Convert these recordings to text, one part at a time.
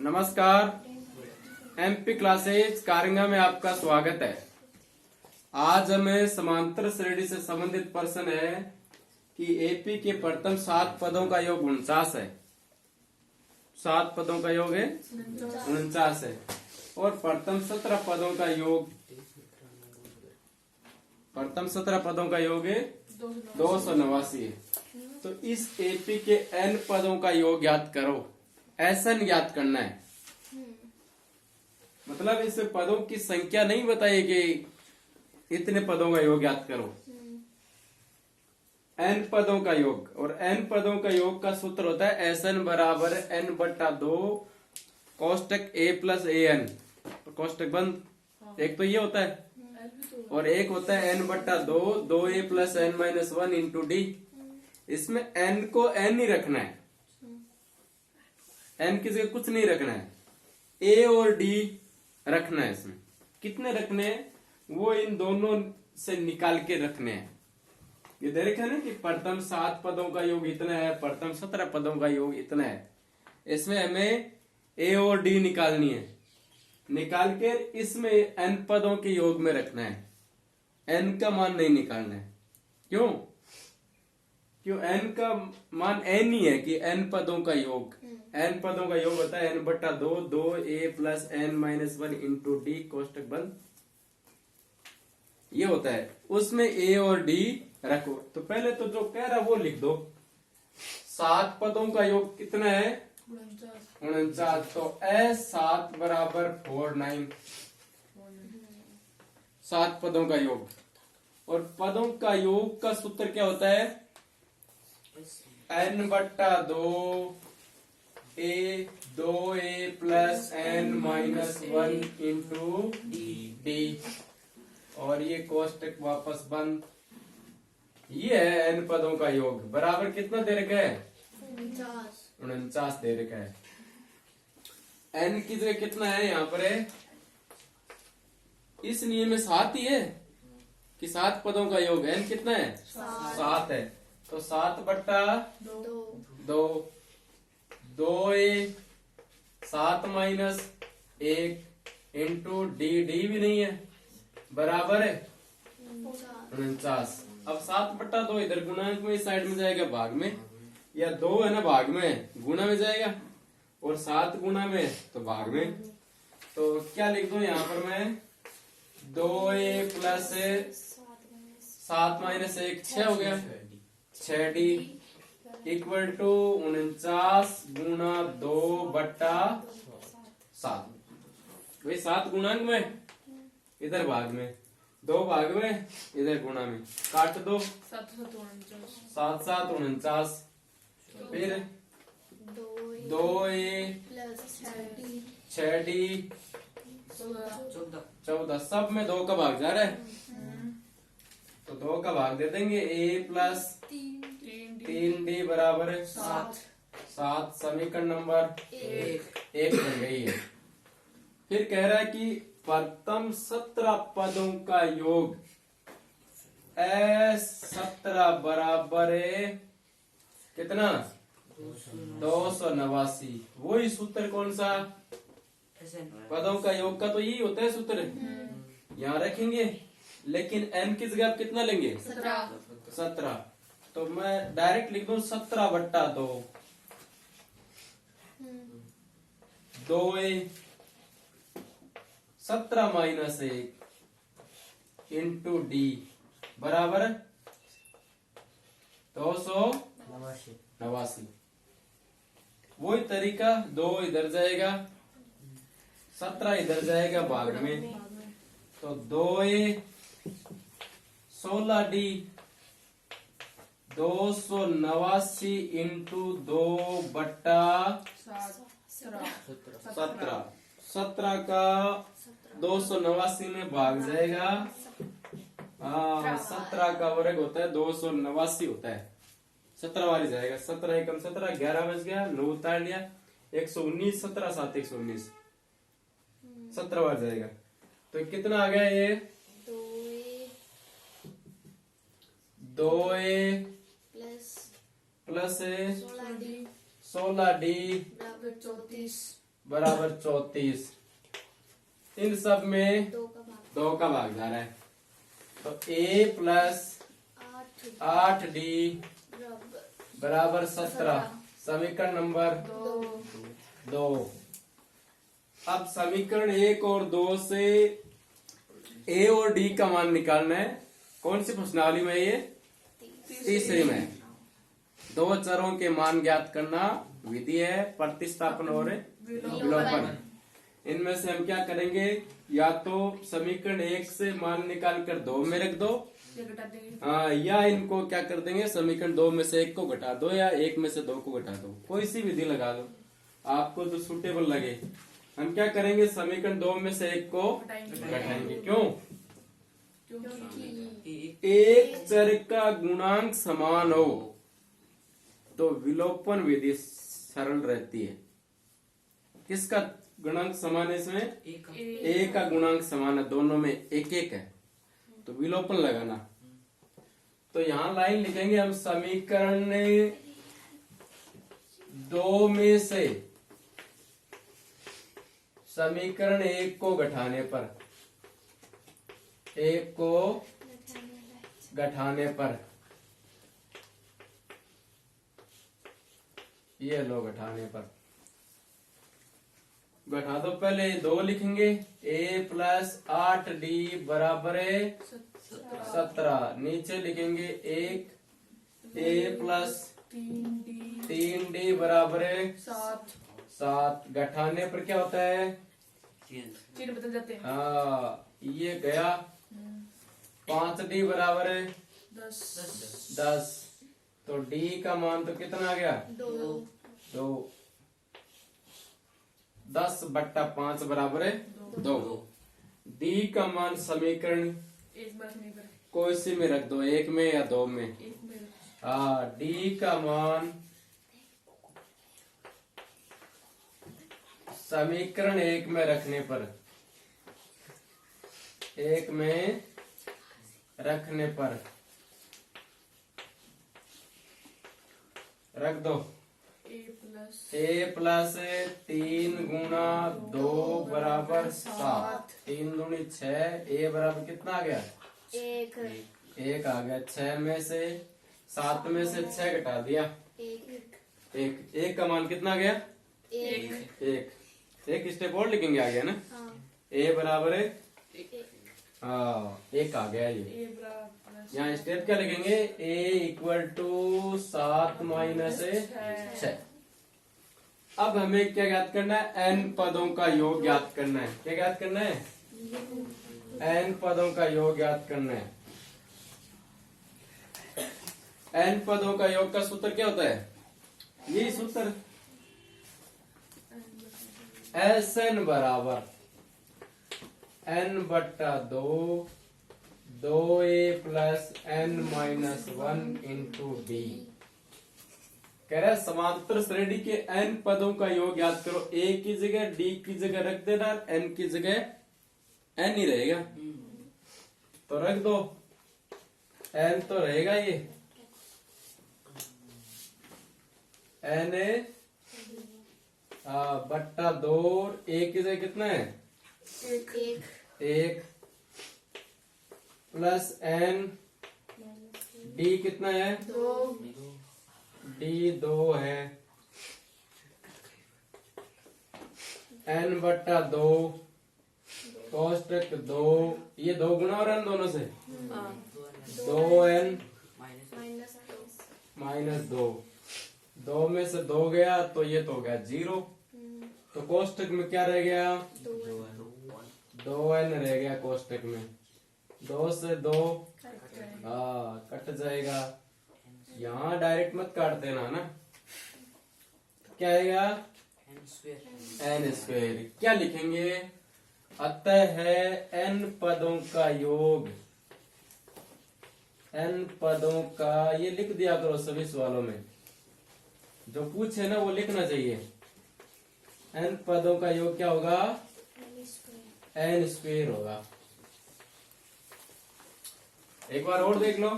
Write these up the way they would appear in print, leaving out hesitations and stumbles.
नमस्कार। MP classes कारिंगा में आपका स्वागत है। आज हमें समांतर श्रेणी से संबंधित प्रश्न है कि एपी के प्रथम 7 पदों का योग 49 है। 7 पदों का योग है 49 है और प्रथम 17 पदों का योग है 289 है। तो इस एपी के n पदों का योग ज्ञात करो। एसएन ज्ञात करना है, मतलब इस पदों की संख्या नहीं बताइए कि इतने पदों का योग ज्ञात करो। n पदों का योग, और n पदों का योग का सूत्र होता है एसएन बराबर n/2 कोष्टक a प्लस an, कोष्टक बंद। एक तो ये होता है और एक होता है n/2 2a plus n-1 into D. इसमें n को n ही रखना है, n की जगह कुछ नहीं रखना है, a और d रखना है। इसमें कितने रखने हैं वो इन दोनों से निकाल के रखने हैं। ये देख है ना कि प्रथम 7 पदों का योग इतना है, प्रथम 17 पदों का योग इतना है। इसमें हमें a और d निकालनी है, निकाल के इसमें n पदों के योग में रखना है। n का मान नहीं निकालना है। क्यों? n का मान n ही है कि n पदों का योग, n पदों का योग होता है n/2 2a plus n-1 into D कोष्टक बंद। ये होता है, उसमें a और d रखो। तो पहले तो जो कह रहा वो लिख दो। 7 पदों का योग कितना है 49। तो S7 बराबर 49, 7 पदों का योग। और पदों का योग का सूत्र क्या होता है n/2 a 2a plus n-1 into D, और ये कोष्टक वापस बंद। ये है n पदों का योग बराबर कितना दे रखा है 49 दे रखा है। n की जगह कितना है यहाँ पर है, इस नियम में 7 ही है कि 7 पदों का योग n कितना है 7 है। तो 7/2 2a 7-1 इंटू डी भी नहीं है, बराबर है 49। अब 7/2 इधर गुणांक में इस साइड में जाएगा भाग में, या 2 है ना भाग में गुणा में जाएगा, और 7 गुणा में तो भाग में। तो क्या लिख दूं यहाँ पर मैं 2a प्लस 7-1 6 हो गया 6d इक्वल टू 49 गुणा 2/7। वही 7 गुणांक में इधर भाग में, 2 भाग में इधर गुणा में, काट दो 7-7 49। फिर 2a 6d 14, सब में 2 का भाग जा रहा है तो 2 का भाग दे देंगे। a प्लस 3d बराबर 7। समीकरण नंबर 1 बन गई है। फिर कह रहा है कि प्रथम 17 पदों का योग S17 बराबर है कितना 289। वही सूत्र कौन सा पदों का योग का, तो यही होता है सूत्र, यहाँ रखेंगे। लेकिन n की जगह आप कितना लेंगे 17। तो मैं डायरेक्ट लिख दूं 17/2 2a 17-1 इंटू डी बराबर 289। वही तरीका, 2 इधर जाएगा 17 इधर जाएगा भाग में, तो 2a 16d 289 इंटू 2/17। 17 का 289 में भाग जाएगा। 17 का वर्ग होता है 289 होता है, 17 वाली जाएगा। 17 एकम 17 11 बच गया, 9 उतार लिया 119 17 7 119 17 बार जाएगा। तो कितना आ गया ये 2a प्लस 16d 34 बराबर 34। इन सब में 2 का भाग जा रहा है, तो a प्लस 8d बराबर 17। समीकरण नंबर 2। अब समीकरण 1 और 2 से a और d का मान निकालना है। कौन सी प्रश्नावली में ये? तीसरी में। 2 चरों के मान ज्ञात करना विधि है प्रतिस्थापन और विलोपन। इनमें से हम क्या करेंगे, या तो समीकरण 1 से मान निकाल कर 2 में रख दो, या इनको क्या कर देंगे, समीकरण 2 में से 1 को घटा दो, या 1 में से 2 को घटा दो। कोई सी विधि लगा लो आपको जो सुटेबल लगे। हम क्या करेंगे, समीकरण 2 में से 1 को घटाएंगे। क्यों? एक चर का गुणांक समान हो तो विलोपन विधि सरल रहती है। किसका गुणांक समान है इसमें? ए का गुणांक समान है, दोनों में 1-1 है, तो विलोपन लगाना। तो यहां लाइन लिखेंगे हम, समीकरण 2 में से समीकरण 1 को घटाने पर, 1 को घटाने पर, ये लो घटाने पर, घटा दो। पहले 2 लिखेंगे, a प्लस 8d बराबर है 17। नीचे लिखेंगे 1, a प्लस 3d बराबर है 7। घटाने पर क्या होता है? चिन्ह बदल जाते हैं। हाँ, ये गया। 5d बराबर है 10। तो d का मान तो कितना आ गया? 2। 10/5 बराबर है 2। d का मान समीकरण कोई सी में रख दो, 1 में या 2 में। हाँ, d का मान समीकरण 1 में रखने पर, 1 में रखने पर रख दो। a प्लस 3 गुणा 2 बराबर 7। 3 दूनी 6। a बराबर कितना आ गया? 1 आ गया। 6 में से 7 में से 6 घटा दिया, 1 का मान कितना आ गया? 1 स्टेप और लिखेंगे आगे, है ना? a बराबर है, हाँ 1 आ गया। ये यहाँ स्टेप क्या लिखेंगे? a equal to 7 minus 6। अब हमें क्या ज्ञात करना है? n पदों का योग ज्ञात करना है। क्या ज्ञात करना है? n पदों का योग ज्ञात करना है। n पदों का योग का सूत्र क्या होता है? यही सूत्र, Sn बराबर n/2 2a plus n-1 into D. कह रहा है समांतर श्रेणी के n पदों का योग याद करो। a की जगह d की जगह रख देना, n की जगह n ही रहेगा, तो रख दो। n तो रहेगा ये n बट्टा 2। a की जगह कितना है? 1 प्लस n। d कितना है? 2। d 2 है। n/2 कोष्टक 2, ये 2 गुना और n दोनों से 2n माइनस 2। 2 में से 2 गया तो ये तो हो गया 0। तो कोष्टक में क्या रह गया? 2n रह गया कोष्टक में। 2 से 2 कट जाएगा। यहाँ डायरेक्ट मत काट देना ना, क्या आएगा? n²। क्या लिखेंगे? अतः है n पदों का योग, n पदों का, ये लिख दिया करो सभी सवालों में, जो पूछे ना वो लिखना चाहिए। n पदों का योग क्या होगा? n² होगा। एक बार और देख लो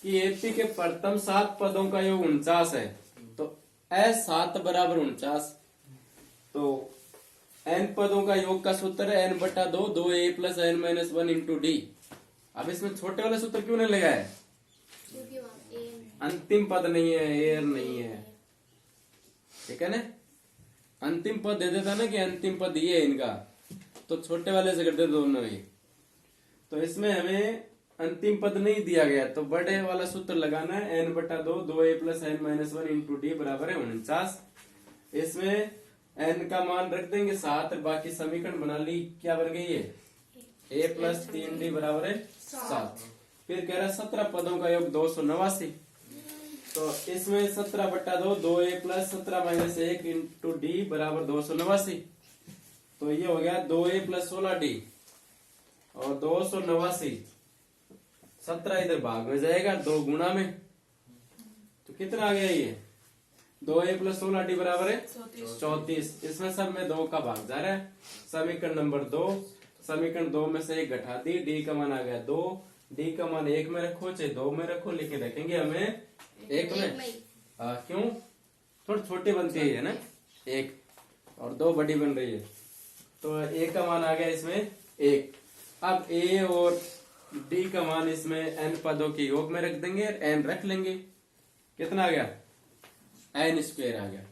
कि एपी के प्रथम 7 पदों का योग 49 है, तो S7 बराबर 49। तो n पदों का योग का सूत्र है n बटा 2 2a plus n minus 1 into D. अब इसमें छोटे वाला सूत्र क्यों नहीं लगा है? क्योंकि वहाँ A अंतिम पद नहीं है, एयर नहीं है, ठीक है ना। अंतिम पद दे देता ना कि अंतिम पद ये है इनका, तो छोटे वाले से करते दोनों ही। तो इसमें हमें अंतिम पद नहीं दिया गया, तो बड़े वाला सूत्र लगाना है n बटा 2 2a plus n minus 1 into D बराबर है 49। इसमें n का मान रख देंगे 7, बाकी समीकरण बना ली, क्या बन गई है a प्लस 3d बराबर है 7। फिर कह रहा है 17 पदों का योग 289। तो इसमें 17 बटा 2 2a plus 17 minus 1 into D बराबर 289। तो ये हो गया 2a प्लस 16d और 289। 17 इधर भाग में जाएगा 2 गुना में, तो कितना आ गया ये 2a प्लस 16d बराबर है 34। इसमें सब में 2 का भाग जा रहा है। समीकरण नंबर 2, समीकरण 2 में से 1 घटा दी, डी का मान आ गया 2, डी का मान 1 में रखो चाहे 2 में रखो, लेकिन रखेंगे हमें 1 में। क्यों? थोड़ी छोटी बनती है ना, 1 और 2 बड़ी बन रही है, तो a का मान आ गया इसमें 1। अब a और d का मान इसमें n पदों के योग में रख देंगे, n रख लेंगे, कितना आ गया n स्क्वायर आ गया।